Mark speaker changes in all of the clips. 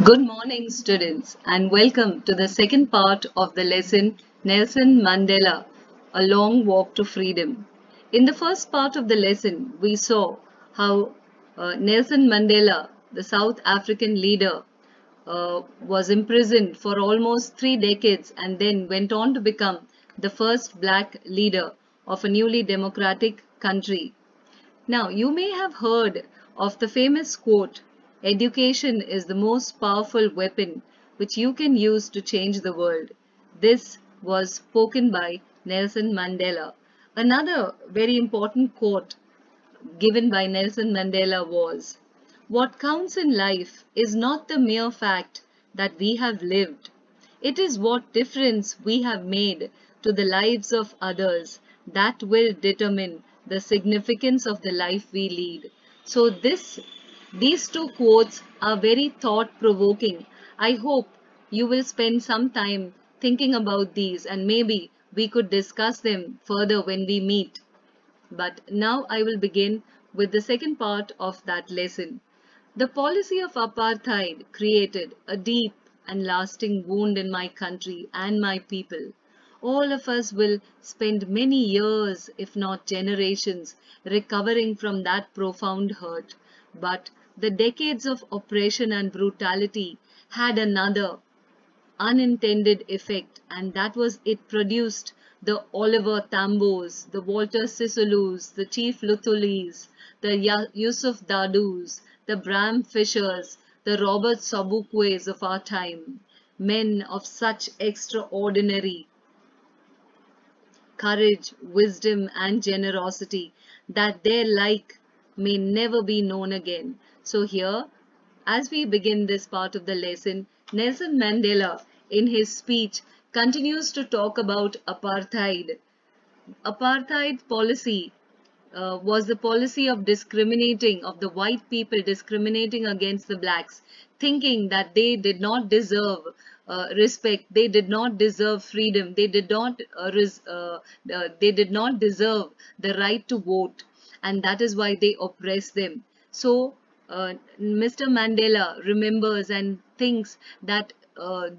Speaker 1: Good morning, students, and welcome to the second part of the lesson Nelson Mandela, A Long Walk to Freedom. In the first part of the lesson, we saw how Nelson Mandela, the South African leader, was imprisoned for almost 3 decades and then went on to become the first black leader of a newly democratic country. Now, you may have heard of the famous quote, education is the most powerful weapon which you can use to change the world. This was spoken by Nelson Mandela. Another very important quote given by Nelson Mandela was, what counts in life is not the mere fact that we have lived. It is what difference we have made to the lives of others that will determine the significance of the life we lead. So these two quotes are very thought-provoking. I hope you will spend some time thinking about these and maybe we could discuss them further when we meet. But now I will begin with the second part of that lesson. The policy of apartheid created a deep and lasting wound in my country and my people. All of us will spend many years, if not generations, recovering from that profound hurt. But the decades of oppression and brutality had another unintended effect, and that was it produced the Oliver Tambos, the Walter Sisolus, the Chief Luthulis, the Yusuf Dadus, the Bram Fishers, the Robert Sobukwes of our time, men of such extraordinary courage, wisdom, and generosity that their like may never be known again. So here, as we begin this part of the lesson, Nelson Mandela, in his speech, continues to talk about apartheid. Apartheid policy was the policy of discriminating, of the white people discriminating against the blacks, thinking that they did not deserve respect, they did not deserve freedom, they did not deserve the right to vote, and that is why they oppressed them. So Mr. Mandela remembers and thinks that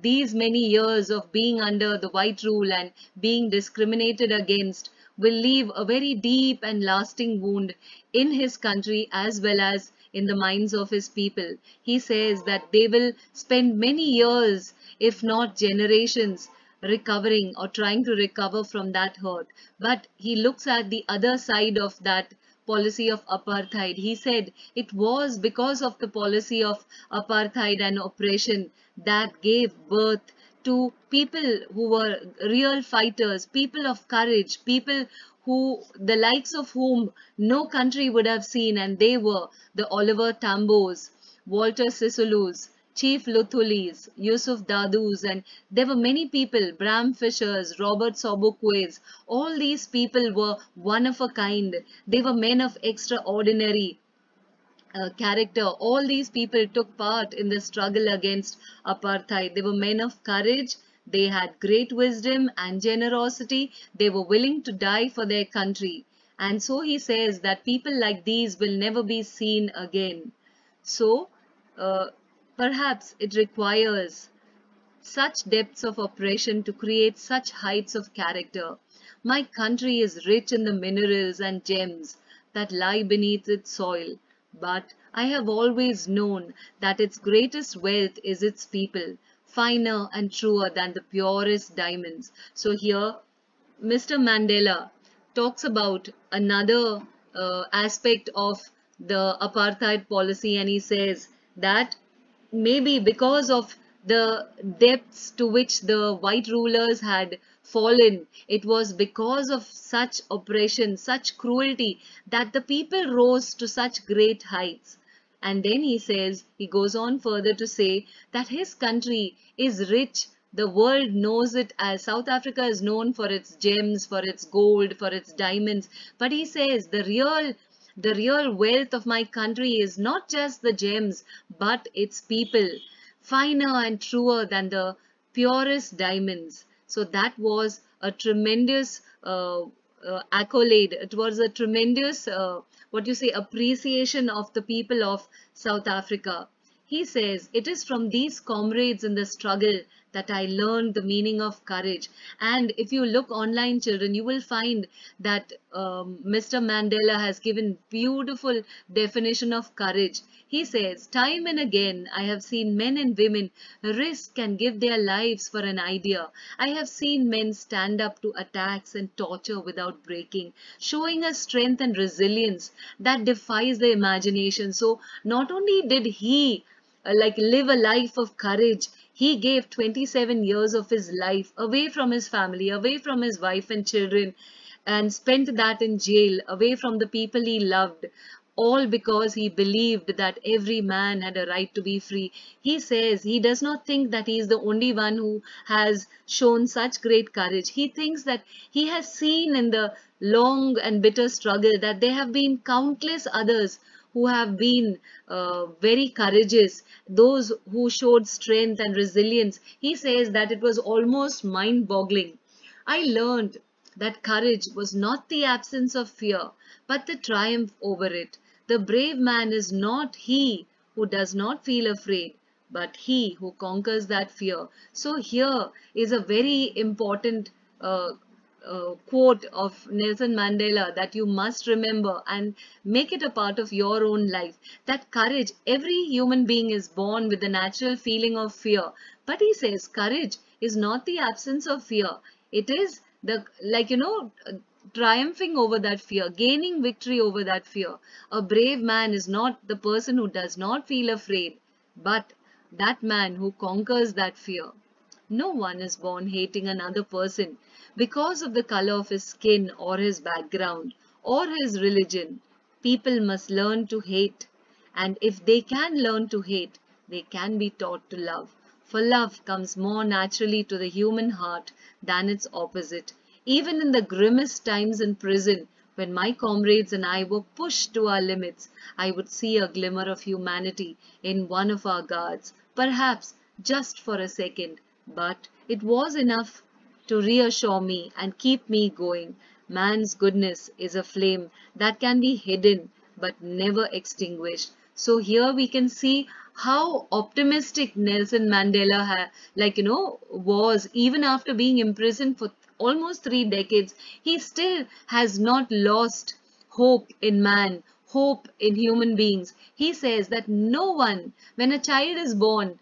Speaker 1: these many years of being under the white rule and being discriminated against will leave a very deep and lasting wound in his country as well as in the minds of his people. He says that they will spend many years, if not generations, recovering or trying to recover from that hurt. But he looks at the other side of that policy of apartheid. He said it was because of the policy of apartheid and oppression that gave birth to people who were real fighters, people of courage, people who the likes of whom no country would have seen, and they were the Oliver Tambos, Walter Sisolus, Chief Luthulis, Yusuf Dadus, and there were many people, Bram Fishers, Robert Sobukwes. All these people were one of a kind. They were men of extraordinary character. All these people took part in the struggle against apartheid. They were men of courage. They had great wisdom and generosity. They were willing to die for their country. And so he says that people like these will never be seen again. So uh, perhaps it requires such depths of oppression to create such heights of character. My country is rich in the minerals and gems that lie beneath its soil, but I have always known that its greatest wealth is its people, finer and truer than the purest diamonds. So here, Mr. Mandela talks about another aspect of the apartheid policy, and he says that maybe because of the depths to which the white rulers had fallen, it was because of such oppression, such cruelty, that the people rose to such great heights. And then he says, he goes on further to say that his country is rich. The world knows it as South Africa is known for its gems, for its gold, for its diamonds. But he says the real wealth of my country is not just the gems, but its people, finer and truer than the purest diamonds. So that was a tremendous accolade. It was a tremendous, appreciation of the people of South Africa. He says, it is from these comrades in the struggle that I learned the meaning of courage. And if you look online, children, you will find that Mr. Mandela has given beautiful definition of courage. He says, time and again, I have seen men and women risk and give their lives for an idea. I have seen men stand up to attacks and torture without breaking, showing a strength and resilience that defies the imagination. So not only did he live a life of courage, he gave 27 years of his life away from his family, away from his wife and children, and spent that in jail, away from the people he loved, all because he believed that every man had a right to be free. He says he does not think that he is the only one who has shown such great courage. He thinks that he has seen in the long and bitter struggle that there have been countless others who have been very courageous, those who showed strength and resilience. He says that it was almost mind-boggling. I learned that courage was not the absence of fear, but the triumph over it. The brave man is not he who does not feel afraid, but he who conquers that fear. So here is a very important quote of Nelson Mandela that you must remember and make it a part of your own life. That courage, every human being is born with the natural feeling of fear. But he says courage is not the absence of fear. It is the, triumphing over that fear, gaining victory over that fear. A brave man is not the person who does not feel afraid, but that man who conquers that fear. No one is born hating another person because of the color of his skin or his background or his religion. People must learn to hate, and if they can learn to hate, they can be taught to love. For love comes more naturally to the human heart than its opposite. Even in the grimmest times in prison, when my comrades and I were pushed to our limits, I would see a glimmer of humanity in one of our guards, perhaps just for a second, but it was enough to reassure me and keep me going. Man's goodness is a flame that can be hidden but never extinguished. So here we can see how optimistic Nelson Mandela was. Even after being imprisoned for almost 3 decades, he still has not lost hope in man, hope in human beings. He says that no one, when a child is born,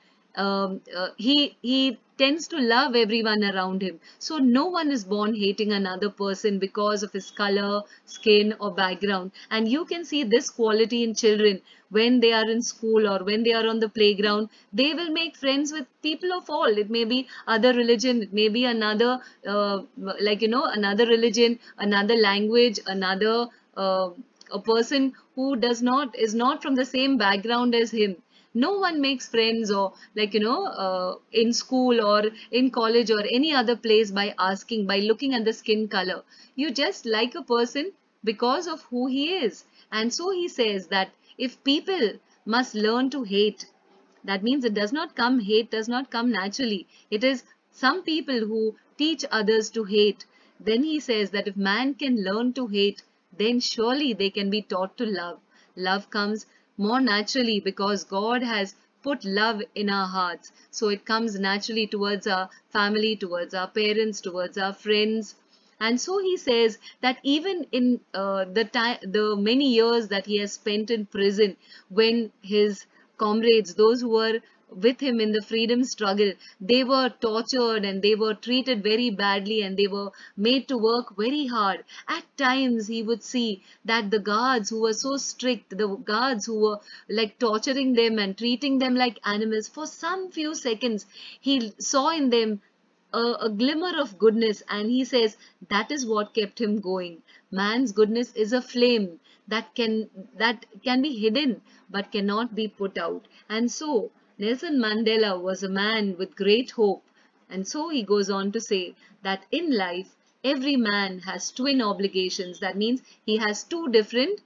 Speaker 1: he tends to love everyone around him. So no one is born hating another person because of his color, skin or background. And you can see this quality in children when they are in school or when they are on the playground. They will make friends with people of all. It may be other religion, it may be another another religion, another language, another a person who is not from the same background as him. No one makes friends or in school or in college or any other place by asking, by looking at the skin color. You just like a person because of who he is. And so he says that if people must learn to hate, that means hate does not come naturally. It is some people who teach others to hate. Then he says that if man can learn to hate, then surely they can be taught to love. Love comes more naturally because God has put love in our hearts. So it comes naturally towards our family, towards our parents, towards our friends. And so he says that even in the many years that he has spent in prison, when his comrades, those who were with him in the freedom struggle, they were tortured and they were treated very badly and they were made to work very hard. At times he would see that the guards who were so strict, the guards who were torturing them and treating them like animals, for some few seconds he saw in them a glimmer of goodness, and he says that is what kept him going. Man's goodness is a flame that can be hidden but cannot be put out. And so Nelson Mandela was a man with great hope. And so he goes on to say that in life every man has twin obligations. That means he has two different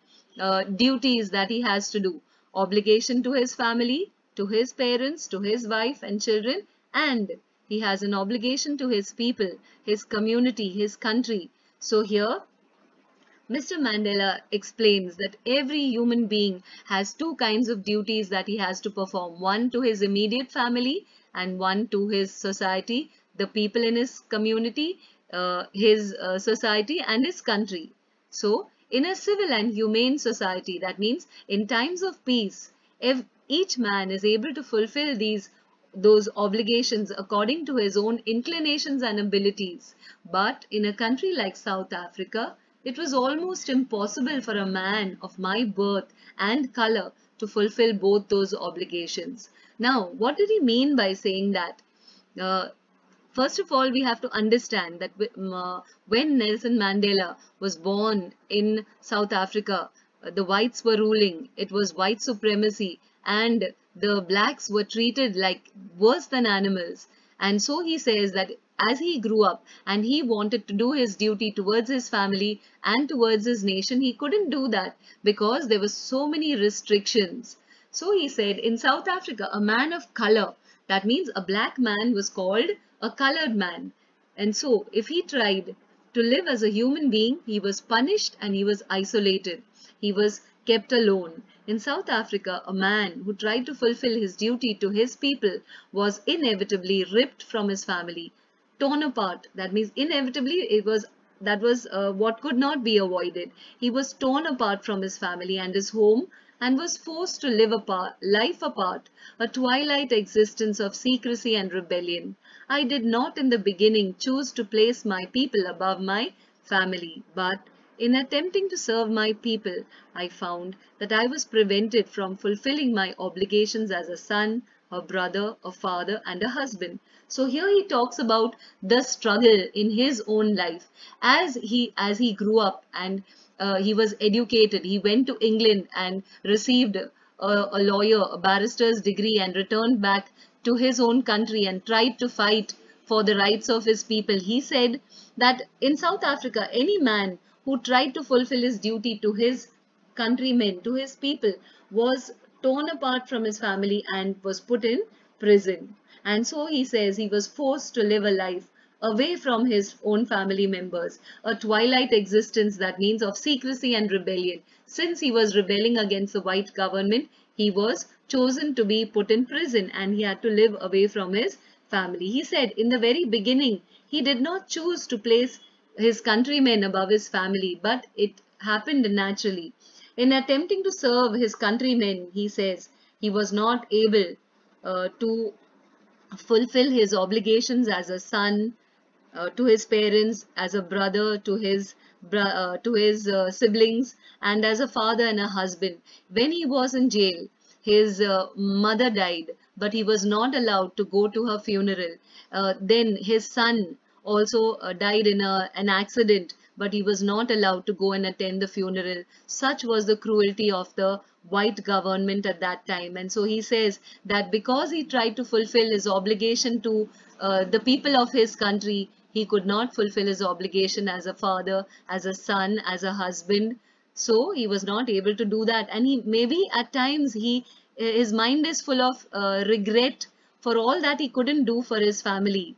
Speaker 1: duties that he has to do. Obligation to his family, to his parents, to his wife and children, and he has an obligation to his people, his community, his country. So here Mr. Mandela explains that every human being has two kinds of duties that he has to perform, one to his immediate family and one to his society, the people in his community, his society and his country. So, in a civil and humane society, that means in times of peace, if each man is able to fulfill those obligations according to his own inclinations and abilities. But in a country like South Africa, it was almost impossible for a man of my birth and color to fulfill both those obligations. Now, what did he mean by saying that? Uh, First of all, we have to understand that when Nelson Mandela was born in South Africa, the whites were ruling. It was white supremacy, and the blacks were treated like worse than animals. And so he says that as he grew up and he wanted to do his duty towards his family and towards his nation, he couldn't do that because there were so many restrictions. So he said in South Africa, a man of color, that means a black man, was called a colored man. And so if he tried to live as a human being, he was punished and he was isolated. He was kept alone. In South Africa, a man who tried to fulfill his duty to his people was inevitably ripped from his family, torn apart. That means inevitably that was what could not be avoided. He was torn apart from his family and his home and was forced to life apart, a twilight existence of secrecy and rebellion. I did not in the beginning choose to place my people above my family, but in attempting to serve my people, I found that I was prevented from fulfilling my obligations as a son, a brother, a father, and a husband. So here he talks about the struggle in his own life as he grew up and he was educated. He went to England and received a lawyer, a barrister's degree, and returned back to his own country and tried to fight for the rights of his people. He said that in South Africa, any man who tried to fulfill his duty to his countrymen, to his people, was torn apart from his family and was put in prison. And so he says he was forced to live a life away from his own family members, a twilight existence, that means of secrecy and rebellion. Since he was rebelling against the white government, he was chosen to be put in prison and he had to live away from his family. He said in the very beginning, he did not choose to place his countrymen above his family, but it happened naturally. In attempting to serve his countrymen, he says, he was not able to fulfill his obligations as a son to his parents, as a brother to his siblings, and as a father and a husband. When he was in jail, his mother died, but he was not allowed to go to her funeral. Then his son also died in an accident, but he was not allowed to go and attend the funeral. Such was the cruelty of the white government at that time. And so he says that because he tried to fulfill his obligation to the people of his country, he could not fulfill his obligation as a father, as a son, as a husband. So he was not able to do that. And he maybe at times his mind is full of regret for all that he couldn't do for his family.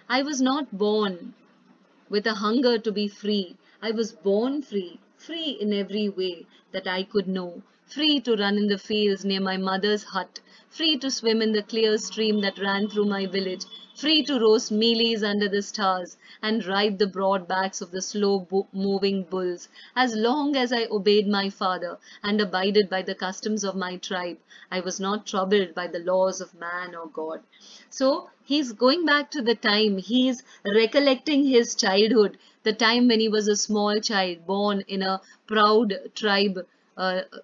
Speaker 1: I was not born with a hunger to be free. I was born free, free in every way that I could know, free to run in the fields near my mother's hut, free to swim in the clear stream that ran through my village, free to roast mealies under the stars and ride the broad backs of the slow-moving bulls. As long as I obeyed my father and abided by the customs of my tribe, I was not troubled by the laws of man or God. So he's going back to the time, he's recollecting his childhood, the time when he was a small child, born in a proud tribe,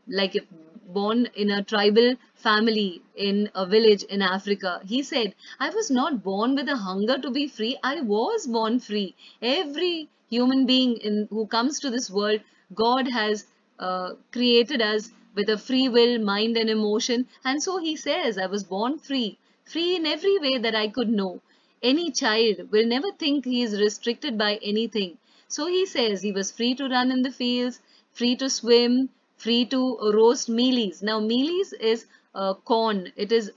Speaker 1: like born in a tribal family in a village in Africa. He said, I was not born with a hunger to be free. I was born free. Every human being who comes to this world, God has created us with a free will, mind and emotion. And so he says, I was born free, free in every way that I could know. Any child will never think he is restricted by anything. So he says he was free to run in the fields, free to swim, free to roast mealies. Now mealies is corn. It is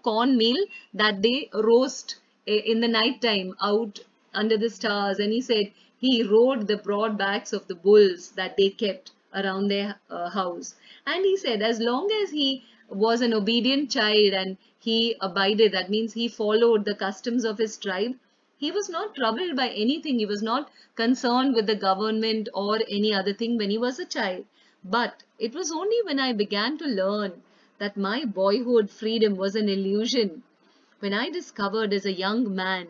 Speaker 1: corn meal that they roast in the night time out under the stars. And he said he rode the broad backs of the bulls that they kept around their house. And he said, as long as he was an obedient child and he abided, that means he followed the customs of his tribe, he was not troubled by anything. He was not concerned with the government or any other thing when he was a child. But it was only when I began to learn that my boyhood freedom was an illusion, when I discovered as a young man,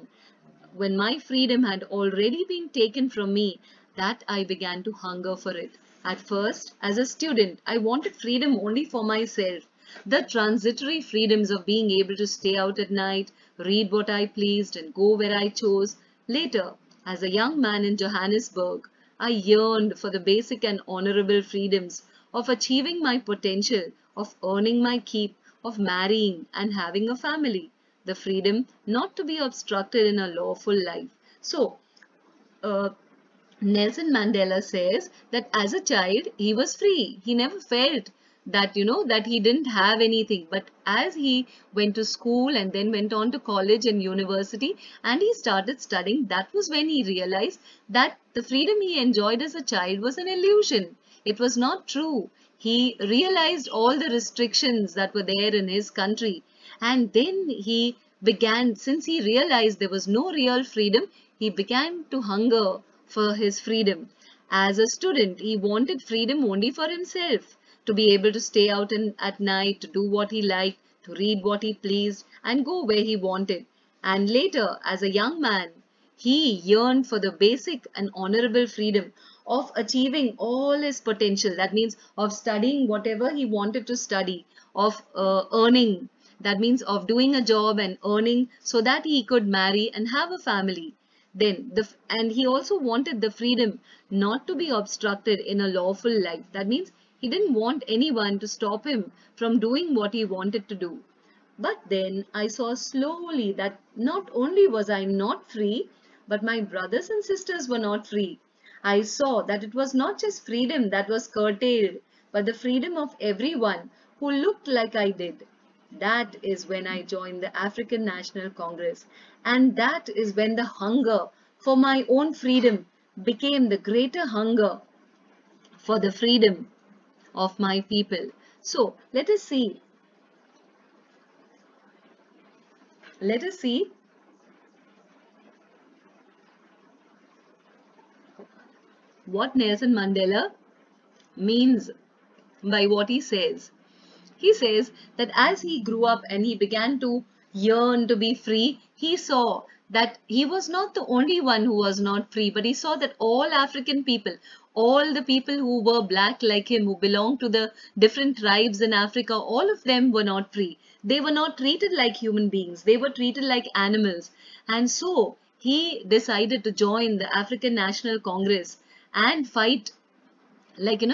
Speaker 1: when my freedom had already been taken from me, that I began to hunger for it. At first, as a student, I wanted freedom only for myself. The transitory freedoms of being able to stay out at night, read what I pleased, and go where I chose. Later, as a young man in Johannesburg, I yearned for the basic and honorable freedoms of achieving my potential, of earning my keep, of marrying and having a family, the freedom not to be obstructed in a lawful life. So, uh, Nelson Mandela says that as a child he was free. He never felt that, that he didn't have anything. But as he went to school and then went on to college and university and he started studying, that was when he realized that the freedom he enjoyed as a child was an illusion. It was not true. He realized all the restrictions that were there in his country. And then he began, since he realized there was no real freedom, he began to hunger for his freedom. As a student, he wanted freedom only for himself, to be able to stay out at night, to do what he liked, to read what he pleased, and go where he wanted. And later, as a young man, he yearned for the basic and honorable freedom of achieving all his potential. That means of studying whatever he wanted to study, of earning. That means of doing a job and earning so that he could marry and have a family. And he also wanted the freedom not to be obstructed in a lawful life. That means he didn't want anyone to stop him from doing what he wanted to do. But then I saw slowly that not only was I not free, but my brothers and sisters were not free. I saw that it was not just freedom that was curtailed, but the freedom of everyone who looked like I did. That is when I joined the African National Congress, and that is when the hunger for my own freedom became the greater hunger for the freedom of my people. So let us see. Let us see what Nelson Mandela means by what he says. He says that as he grew up and he began to yearn to be free, he saw that he was not the only one who was not free, but he saw that all African people, all the people who were black like him, who belonged to the different tribes in Africa, all of them were not free. They were not treated like human beings. They were treated like animals. And so he decided to join the African National Congress and fight,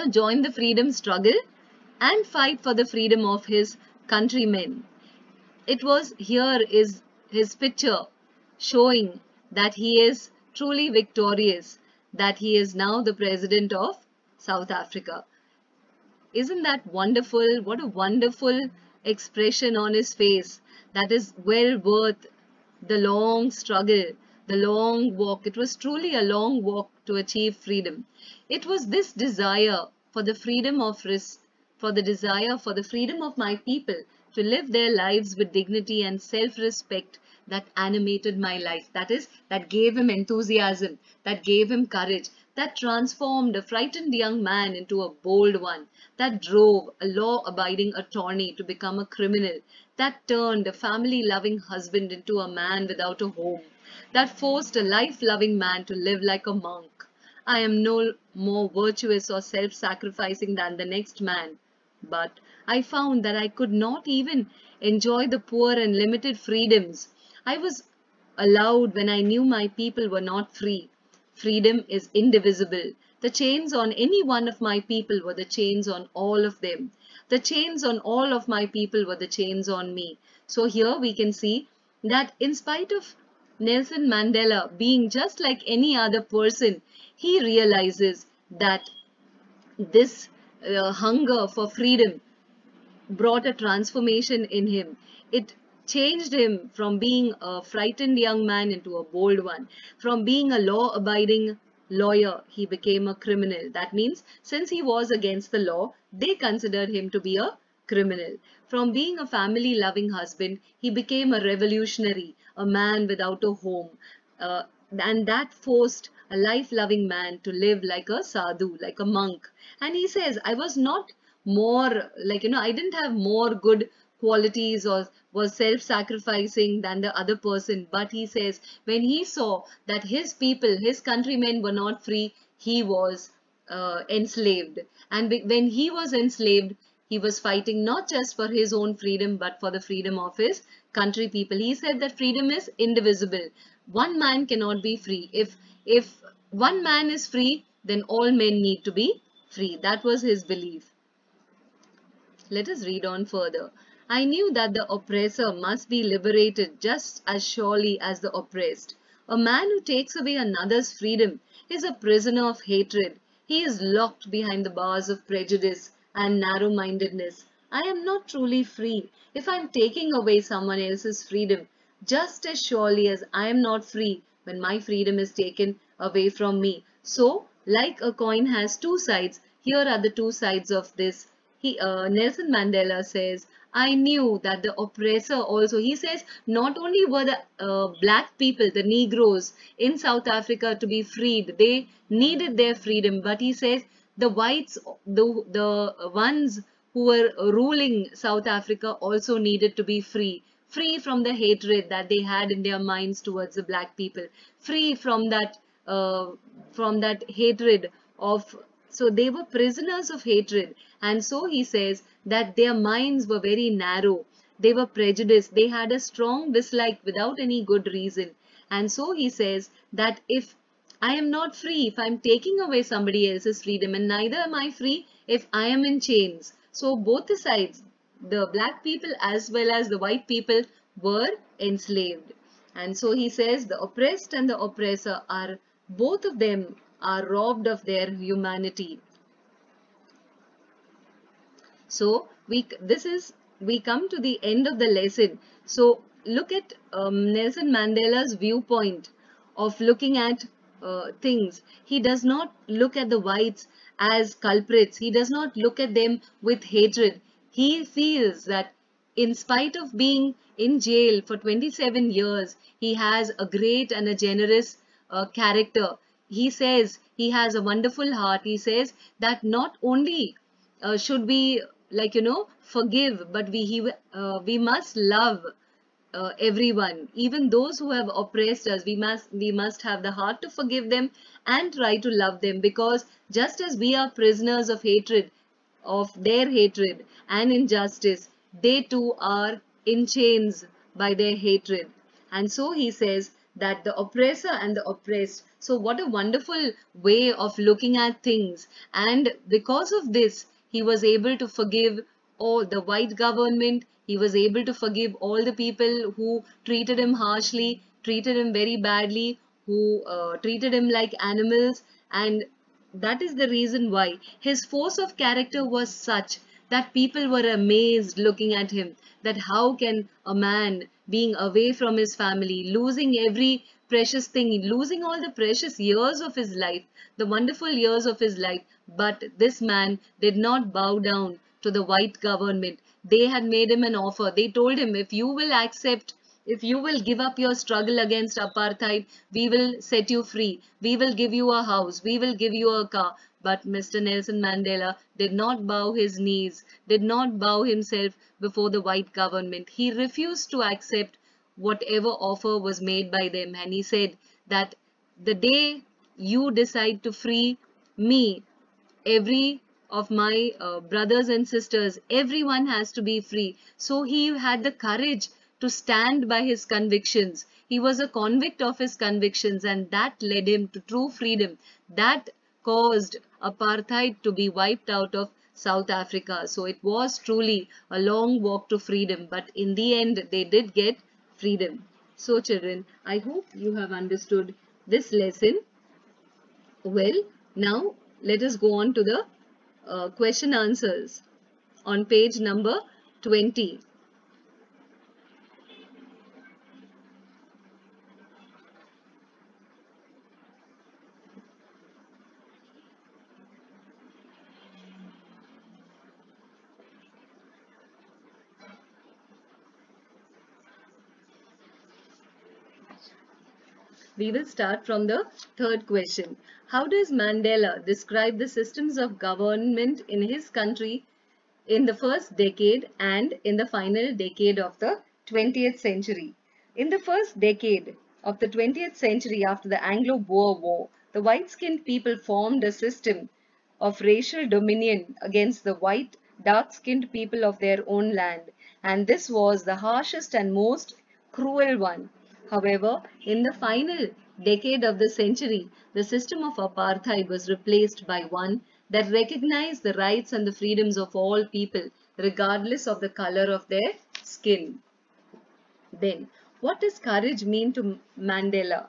Speaker 1: join the freedom struggle and fight for the freedom of his countrymen. It was here is his picture showing that he is truly victorious, that he is now the president of South Africa. Isn't that wonderful? What a wonderful expression on his face. That is well worth the long struggle, the long walk. It was truly a long walk to achieve freedom. It was this desire for the freedom of for the freedom of my people to live their lives with dignity and self-respect that animated my life. That is, that gave him enthusiasm, that gave him courage, that transformed a frightened young man into a bold one, that drove a law-abiding attorney to become a criminal, that turned a family-loving husband into a man without a home, that forced a life-loving man to live like a monk. I am no more virtuous or self-sacrificing than the next man. But I found that I could not even enjoy the poor and limited freedoms I was allowed when I knew my people were not free. Freedom is indivisible. The chains on any one of my people were the chains on all of them. The chains on all of my people were the chains on me. So here we can see that in spite of Nelson Mandela being just like any other person, he realizes that this hunger for freedom brought a transformation in him. It changed him from being a frightened young man into a bold one, from being a law-abiding lawyer, he became a criminal. That means since he was against the law, they considered him to be a criminal. From being a family loving husband, he became a revolutionary, a man without a home. Uh, and that forced a life loving man to live like a sadhu, like a monk. And he says, I was not more like, I didn't have more good qualities or was self-sacrificing than the other person. But he says, when he saw that his people, his countrymen were not free, he was enslaved. And when he was enslaved, he was fighting not just for his own freedom, but for the freedom of his country people. He said that freedom is indivisible. One man cannot be free. If one man is free, then all men need to be free. That was his belief. Let us read on further. I knew that the oppressor must be liberated just as surely as the oppressed. A man who takes away another's freedom is a prisoner of hatred. He is locked behind the bars of prejudice and narrow-mindedness. I am not truly free if I am taking away someone else's freedom, just as surely as I am not free when my freedom is taken away from me. So, like a coin has two sides, here are the two sides of this. Nelson Mandela says, I knew that the oppressor also, he says, not only were the black people, the Negroes in South Africa to be freed, they needed their freedom, but he says the whites, the ones who were ruling South Africa also needed to be free. Free from the hatred that they had in their minds towards the black people. Free from that hatred of, so they were prisoners of hatred. And so he says that their minds were very narrow. They were prejudiced. They had a strong dislike without any good reason. And so he says that if I am not free, if I am taking away somebody else's freedom, and neither am I free if I am in chains. So both the sides, the black people as well as the white people, were enslaved. And so he says the oppressed and the oppressor are, both of them are robbed of their humanity. So we come to the end of the lesson. So look at Nelson Mandela's viewpoint of looking at things. He does not look at the whites as culprits. He does not look at them with hatred. He feels that in spite of being in jail for 27 years, he has a great and a generous character. He says he has a wonderful heart. He says that not only should we, forgive, but we must love everyone, even those who have oppressed us. We must have the heart to forgive them and try to love them, because just as we are prisoners of hatred, of their hatred and injustice, they too are in chains by their hatred. And so he says that the oppressor and the oppressed. So what a wonderful way of looking at things. And because of this, he was able to forgive all the white government. He was able to forgive all the people who treated him harshly, treated him very badly, who treated him like animals. And that is the reason why his force of character was such that people were amazed looking at him, that how can a man being away from his family, losing every precious thing, losing all the precious years of his life, the wonderful years of his life, but this man did not bow down to the white government. They had made him an offer. They told him, if you will give up your struggle against apartheid, we will set you free. We will give you a house. We will give you a car. But Mr. Nelson Mandela did not bow his knees, did not bow himself before the white government. He refused to accept whatever offer was made by them. And he said that the day you decide to free me, every of my brothers and sisters, everyone has to be free. So he had the courage to stand by his convictions. He was a convict of his convictions, and that led him to true freedom. That caused apartheid to be wiped out of South Africa. So it was truly a long walk to freedom, but in the end they did get freedom. So children, I hope you have understood this lesson well. Now let us go on to the question answers on page number 20. We will start from the third question. How does Mandela describe the systems of government in his country in the first decade and in the final decade of the 20th century? In the first decade of the 20th century, after the Anglo-Boer War, the white-skinned people formed a system of racial dominion against the white, dark-skinned people of their own land, and this was the harshest and most cruel one. However, in the final decade of the century, the system of apartheid was replaced by one that recognized the rights and the freedoms of all people, regardless of the color of their skin. Then, what does courage mean to Mandela?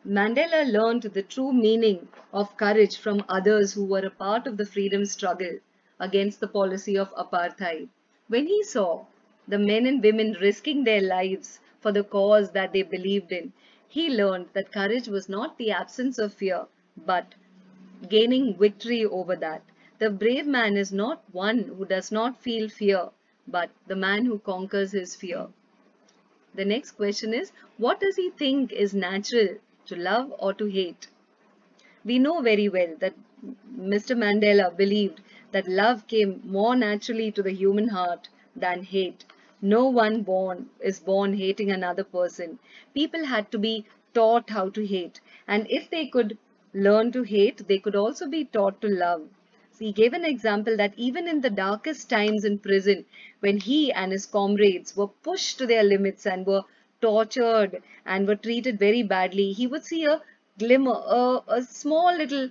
Speaker 1: Mandela learned the true meaning of courage from others who were a part of the freedom struggle against the policy of apartheid. When he saw the men and women risking their lives for the cause that they believed in, he learned that courage was not the absence of fear, but gaining victory over that. The brave man is not one who does not feel fear, but the man who conquers his fear. The next question is, what does he think is natural, to love or to hate? We know very well that Mr. Mandela believed that love came more naturally to the human heart than hate. No one is born hating another person. People had to be taught how to hate. And if they could learn to hate, they could also be taught to love. He gave an example that even in the darkest times in prison, when he and his comrades were pushed to their limits and were tortured and were treated very badly, he would see a glimmer, a small little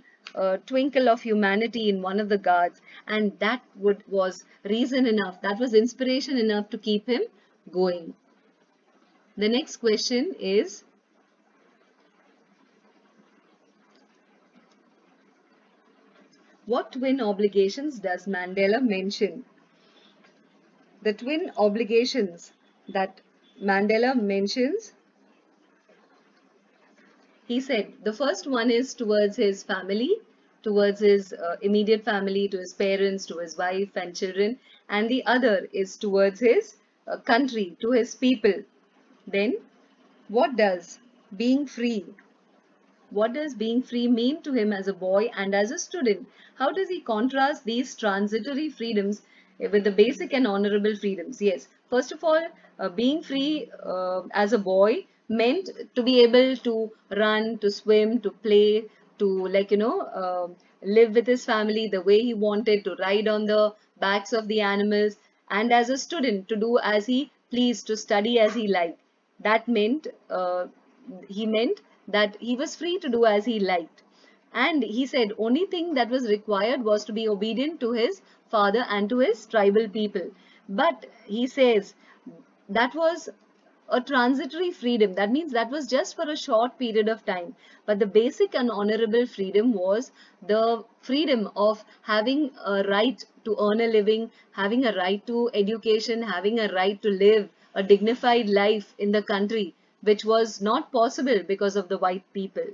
Speaker 1: twinkle of humanity in one of the guards, and that was reason enough, that was inspiration enough to keep him going. The next question is, what twin obligations does Mandela mention? The twin obligations that Mandela mentions, he said the first one is towards his family, towards his immediate family, to his parents, to his wife and children, and the other is towards his country, to his people. Then, what does being free mean to him as a boy and as a student? How does he contrast these transitory freedoms with the basic and honorable freedoms? Yes, first of all, being free as a boy meant to be able to run, to swim, to play, to live with his family the way he wanted, to ride on the backs of the animals, and as a student to do as he pleased, to study as he liked. That meant he meant that he was free to do as he liked. And he said only thing that was required was to be obedient to his father and to his tribal people. But he says that was a transitory freedom. That means that was just for a short period of time. But the basic and honorable freedom was the freedom of having a right to earn a living, having a right to education, having a right to live a dignified life in the country, which was not possible because of the white people.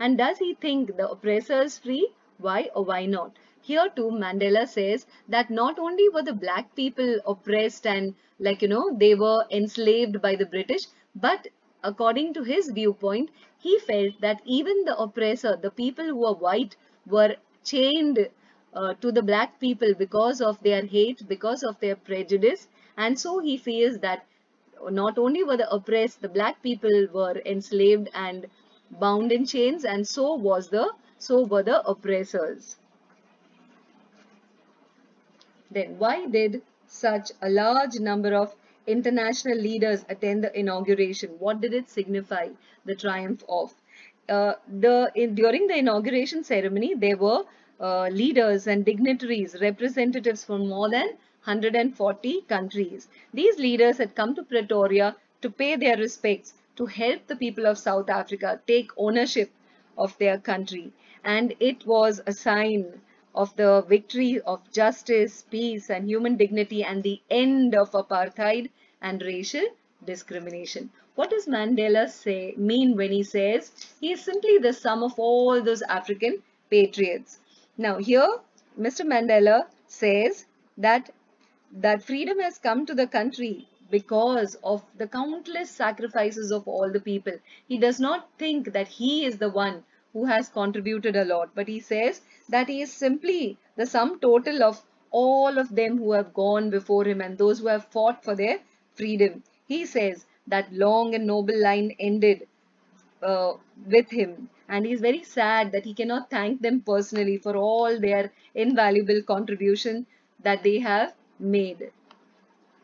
Speaker 1: And does he think the oppressor is free? Why or why not? Here too, Mandela says that not only were the black people oppressed and they were enslaved by the British, but according to his viewpoint, he felt that even the oppressor, the people who were white, were chained to the black people because of their hate, because of their prejudice. And so he feels that not only were the oppressed, the black people were enslaved and bound in chains, and so were the oppressors. Then why did such a large number of international leaders attend the inauguration? What did it signify, the triumph of? During the inauguration ceremony, there were leaders and dignitaries, representatives from more than 140 countries. These leaders had come to Pretoria to pay their respects, to help the people of South Africa take ownership of their country. And it was a sign of the victory of justice, peace, and human dignity, and the end of apartheid and racial discrimination. What does Mandela mean when he says he is simply the sum of all those African patriots? Now here, Mr. Mandela says that freedom has come to the country because of the countless sacrifices of all the people. He does not think that he is the one who has contributed a lot, but he says that he is simply the sum total of all of them who have gone before him and those who have fought for their freedom. He says that long and noble line ended uh, with him, and he is very sad that he cannot thank them personally for all their invaluable contribution that they have made.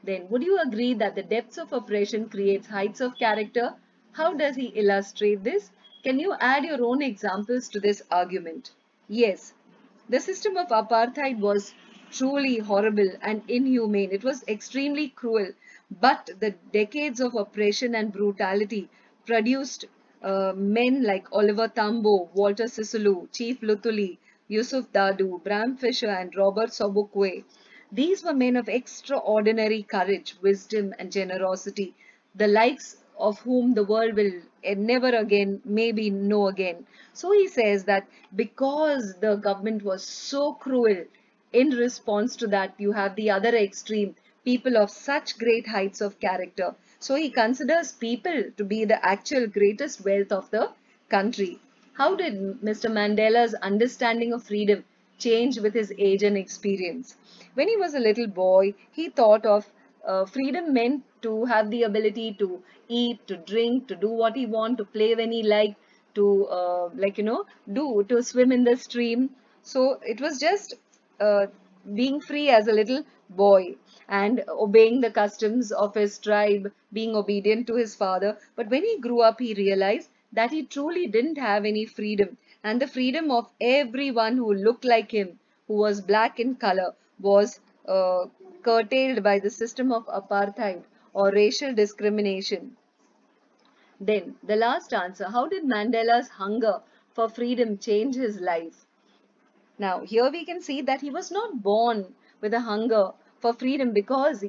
Speaker 1: Then, would you agree that the depths of oppression creates heights of character? How does he illustrate this? Can you add your own examples to this argument? Yes, the system of apartheid was truly horrible and inhumane. It was extremely cruel, but the decades of oppression and brutality produced men like Oliver Tambo, Walter Sisulu, Chief Luthuli, Yusuf Dadu, Bram Fisher, and Robert Sobukwe. These were men of extraordinary courage, wisdom, and generosity, the likes of whom the world will never again, maybe know again. So he says that because the government was so cruel, in response to that, you have the other extreme, people of such great heights of character. So he considers people to be the actual greatest wealth of the country. How did Mr. Mandela's understanding of freedom change with his age and experience? When he was a little boy, he thought of freedom meant to have the ability to eat, to drink, to do what he want, to play when he liked, to to swim in the stream. So it was just uh, being free as a little boy and obeying the customs of his tribe, being obedient to his father. But when he grew up, he realized that he truly didn't have any freedom, and the freedom of everyone who looked like him, who was black in color, was uh, curtailed by the system of apartheid or racial discrimination. Then, the last answer, how did Mandela's hunger for freedom change his life? Now, here we can see that he was not born with a hunger for freedom because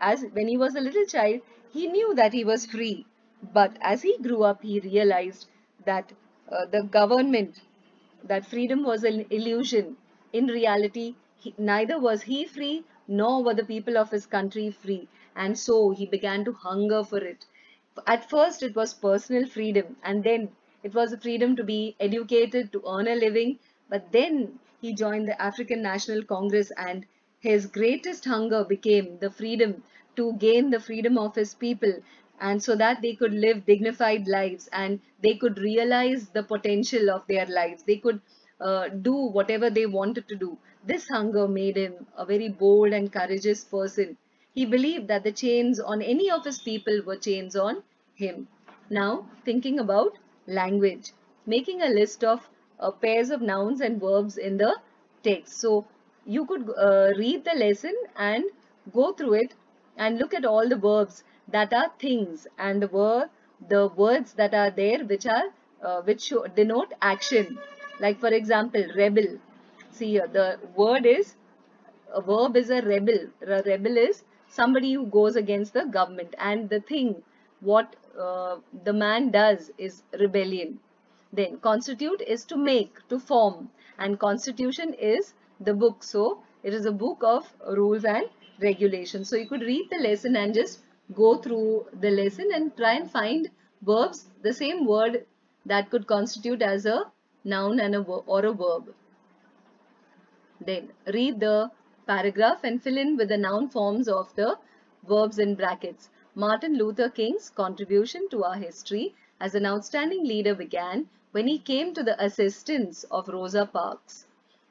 Speaker 1: as when he was a little child, he knew that he was free. But as he grew up, he realized that the government, that freedom was an illusion. In reality, neither was he free, nor were the people of his country free. And so he began to hunger for it. At first, it was personal freedom, and then it was a freedom to be educated, to earn a living. But then he joined the African National Congress, and his greatest hunger became the freedom to gain the freedom of his people, and so that they could live dignified lives and they could realize the potential of their lives. They could do whatever they wanted to do. This hunger made him a very bold and courageous person. He believed that the chains on any of his people were chains on him. Now, thinking about language, making a list of pairs of nouns and verbs in the text. So, you could read the lesson and go through it and look at all the verbs that are things and the words that are there which denote action. Like for example, rebel. See here, the word is a verb is a rebel. A rebel is somebody who goes against the government, and the thing what the man does is rebellion. Then constitute is to make, to form, and constitution is the book. So it is a book of rules and regulations. So you could read the lesson and just go through the lesson and try and find verbs, the same word that could constitute as a noun and or a verb. Then read the paragraph and fill in with the noun forms of the verbs in brackets. Martin Luther King's contribution to our history as an outstanding leader began when he came to the assistance of Rosa Parks.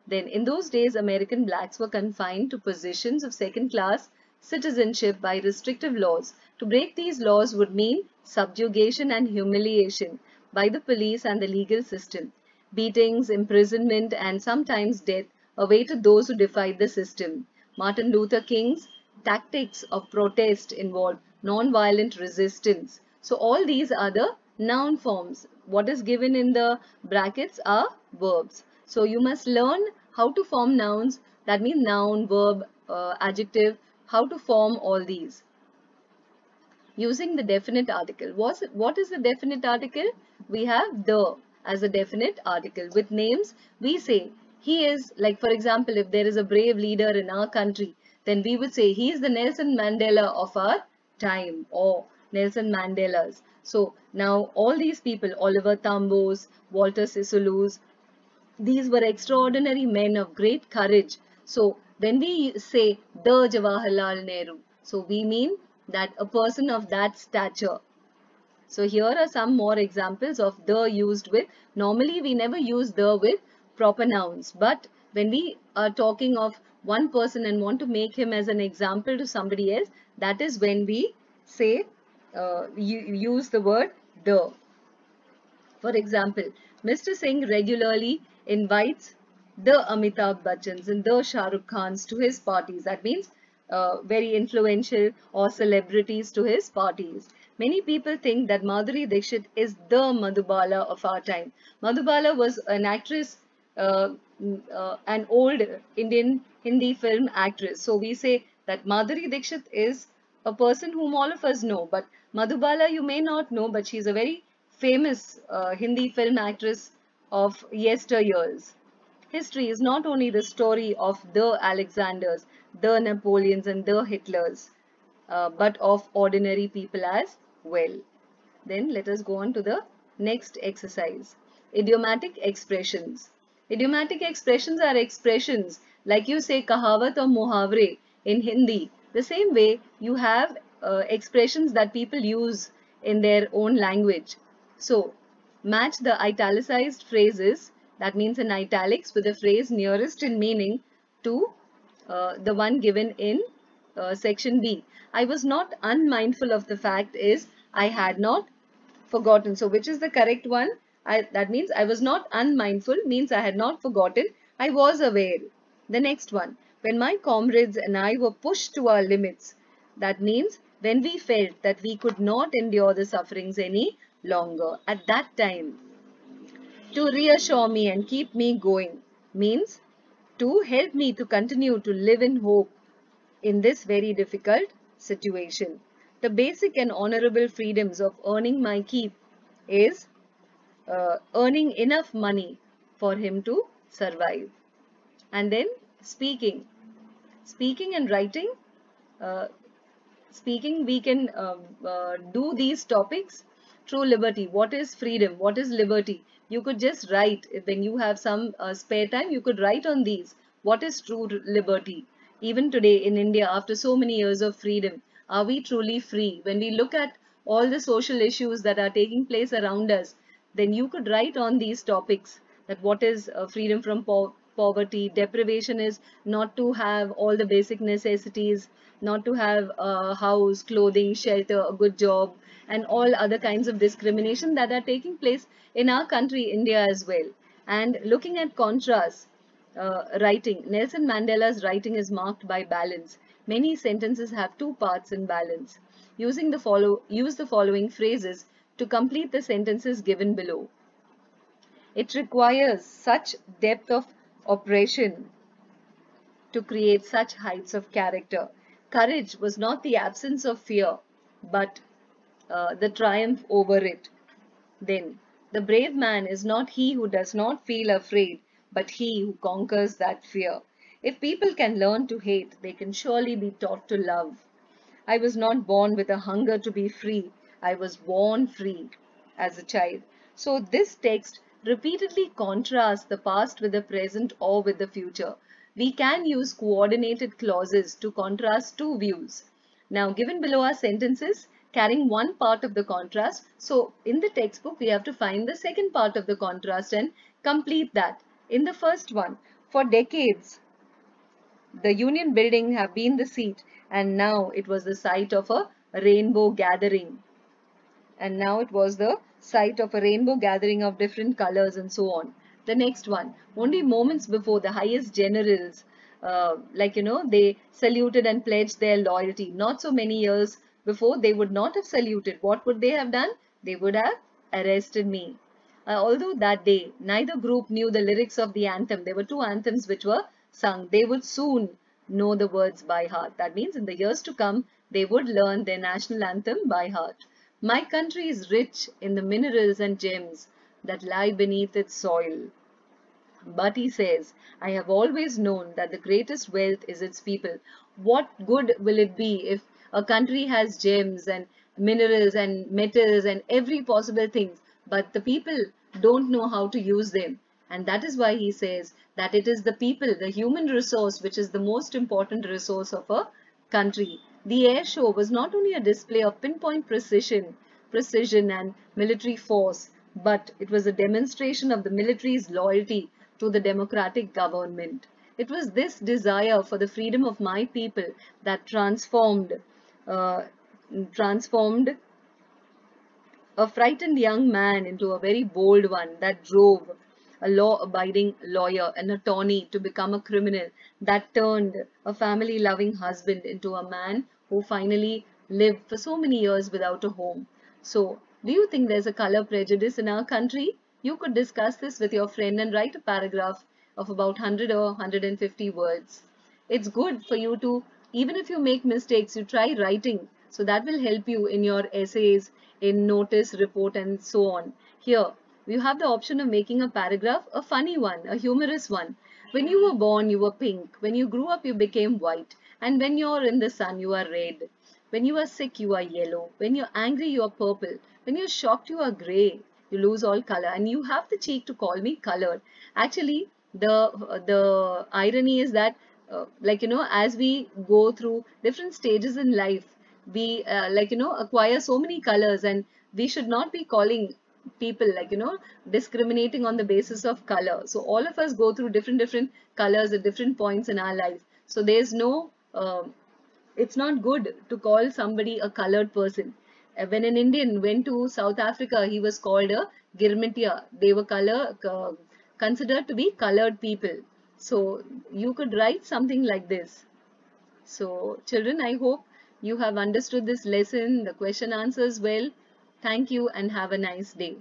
Speaker 1: Then in those days, American blacks were confined to positions of second-class citizenship by restrictive laws. To break these laws would mean subjugation and humiliation by the police and the legal system. Beatings, imprisonment, and sometimes death awaited those who defied the system. Martin Luther King's tactics of protest involved non-violent resistance. So all these are the noun forms. What is given in the brackets are verbs. So you must learn how to form nouns. That means noun, verb, adjective, how to form all these. Using the definite article. What is the definite article? We have the as a definite article. With names, we say he is, like for example, if there is a brave leader in our country, then we would say he is the Nelson Mandela of our time, or Nelson Mandela's. So now all these people, Oliver Tambo's, Walter Sisulu's, these were extraordinary men of great courage. So when we say the Jawaharlal Nehru, so we mean that a person of that stature. So here are some more examples of the used with. Normally we never use the with proper nouns, but when we are talking of one person and want to make him as an example to somebody else, that is when we say use the word the. For example, Mr. Singh regularly invites the Amitabh Bachchans and the Shah Rukh Khans to his parties. That means very influential or celebrities to his parties. Many people think that Madhuri Dixit is the Madhubala of our time. Madhubala was an actress, an old Indian Hindi film actress. So we say that Madhuri Dixit is a person whom all of us know. But Madhubala you may not know, but she's a very famous Hindi film actress of yesteryears. History is not only the story of the Alexanders, the Napoleons and the Hitlers, but of ordinary people as well. Then let us go on to the next exercise. Idiomatic expressions. Idiomatic expressions are expressions like you say kahawat or muhavre in Hindi. The same way you have expressions that people use in their own language. So match the italicized phrases, that means in italics, with the phrase nearest in meaning to the one given in section B. I was not unmindful of the fact is I had not forgotten. So which is the correct one? That means I was not unmindful means I had not forgotten. I was aware. The next one. When my comrades and I were pushed to our limits. That means when we felt that we could not endure the sufferings any longer. At that time. To reassure me and keep me going means to help me to continue to live in hope in this very difficult situation. The basic and honorable freedoms of earning my keep is earning enough money for him to survive. And then speaking. Speaking and writing. Uh, Speaking, we can do these topics. True liberty. What is freedom? What is liberty? You could just write. When you have some spare time, you could write on these. What is true liberty? Even today in India, after so many years of freedom, are we truly free? When we look at all the social issues that are taking place around us, then you could write on these topics that what is freedom from poverty. Deprivation is not to have all the basic necessities, not to have a house, clothing, shelter, a good job, and all other kinds of discrimination that are taking place in our country, India as well. And looking at contrast, writing, Nelson Mandela's writing is marked by balance. Many sentences have two parts in balance. Use the following phrases to complete the sentences given below. It requires such depth of operation to create such heights of character. Courage was not the absence of fear, but the triumph over it. Then, the brave man is not he who does not feel afraid, but he who conquers that fear. If people can learn to hate, they can surely be taught to love. I was not born with a hunger to be free. I was born free as a child. So this text repeatedly contrasts the past with the present or with the future. We can use coordinated clauses to contrast two views. Now given below are sentences carrying one part of the contrast. So in the textbook we have to find the second part of the contrast and complete that. In the first one, for decades the Union Building have been the seat, and now it was the site of a rainbow gathering. And now it was the site of a rainbow gathering of different colors and so on. The next one, only moments before the highest generals, they saluted and pledged their loyalty. Not so many years before, they would not have saluted. What would they have done? They would have arrested me. Although that day, neither group knew the lyrics of the anthem. There were two anthems which were sung. They would soon know the words by heart. That means in the years to come, they would learn their national anthem by heart. My country is rich in the minerals and gems that lie beneath its soil. But he says, I have always known that the greatest wealth is its people. What good will it be if A country has gems and minerals and metals and every possible things, but the people don't know how to use them. And that is why he says that it is the people, the human resource, which is the most important resource of a country. The air show was not only a display of pinpoint precision and military force, but it was a demonstration of the military's loyalty to the democratic government. It was this desire for the freedom of my people that uh, transformed a frightened young man into a very bold one, that drove a law-abiding lawyer, an attorney, to become a criminal, that turned a family-loving husband into a man who finally lived for so many years without a home. So, do you think there's a color prejudice in our country? You could discuss this with your friend and write a paragraph of about 100 or 150 words. It's good for you to, even if you make mistakes, you try writing. So that will help you in your essays, in notice, report, and so on. Here, you have the option of making a paragraph, a funny one, a humorous one. When you were born, you were pink. When you grew up, you became white. And when you're in the sun, you are red. When you are sick, you are yellow. When you're angry, you are purple. When you're shocked, you are gray. You lose all color. And you have the cheek to call me colored. Actually, the irony is that as we go through different stages in life, we acquire so many colors, and we should not be calling people discriminating on the basis of color. So all of us go through different colors at different points in our life. So there's no it's not good to call somebody a colored person. When an Indian went to South Africa, he was called a Girmitia. They were considered to be colored people. So you could write something like this. So children, I hope you have understood this lesson, the question answers well. Thank you and have a nice day.